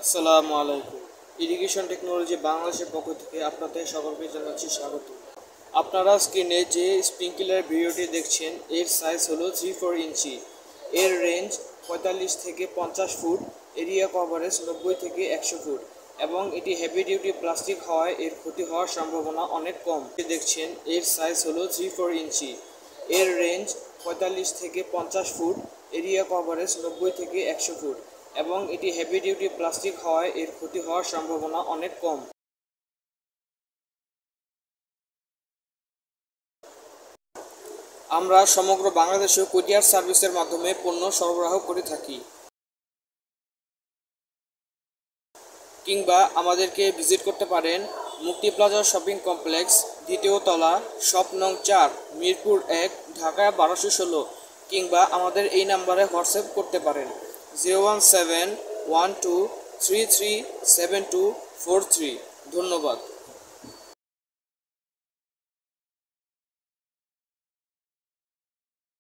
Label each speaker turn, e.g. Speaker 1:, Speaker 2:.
Speaker 1: আসসালামু আলাইকুম। Irrigation technology বাংলাদেশের পক্ষ থেকে আপনাদের সকলকে জানাচ্ছি স্বাগত। আপনারা স্ক্রিনে যে স্প্রিংকলার ভিডিওটি দেখছেন এর সাইজ হলো 3-4 ইঞ্চি। এর রেঞ্জ 45 থেকে 50 ফুট, এরিয়া কভারেজ 90 থেকে 100 ফুট এবং এটি হেভি ডিউটি প্লাস্টিক হওয়ায় এর ক্ষতি হওয়ার সম্ভাবনা অনেক কম। দেখছেন এর সাইজ হলো 3-4 ইঞ্চি। এর রেঞ্জ 45 থেকে 50 ফুট, এরিয়া কভারেজ 90 থেকে 100 ফুট এবং এটি হেভি ডিউটি প্লাস্টিক হওয়ায় এর ক্ষতি হওয়ার সম্ভাবনা অনেক কম। আমরা সমগ্র বাংলাদেশে কুরিয়ার সার্ভিসের মাধ্যমে পণ্য সরবরাহ করে থাকি, কিংবা আমাদেরকে ভিজিট করতে পারেন মুক্তি প্লাজা শপিং কমপ্লেক্স, দ্বিতীয় তলা, শপ নং 4, মিরপুর 1, ঢাকা 1216, কিংবা আমাদের এই নাম্বারে হোয়াটসঅ্যাপ করতে পারেন 01712337243। ধন্যবাদ।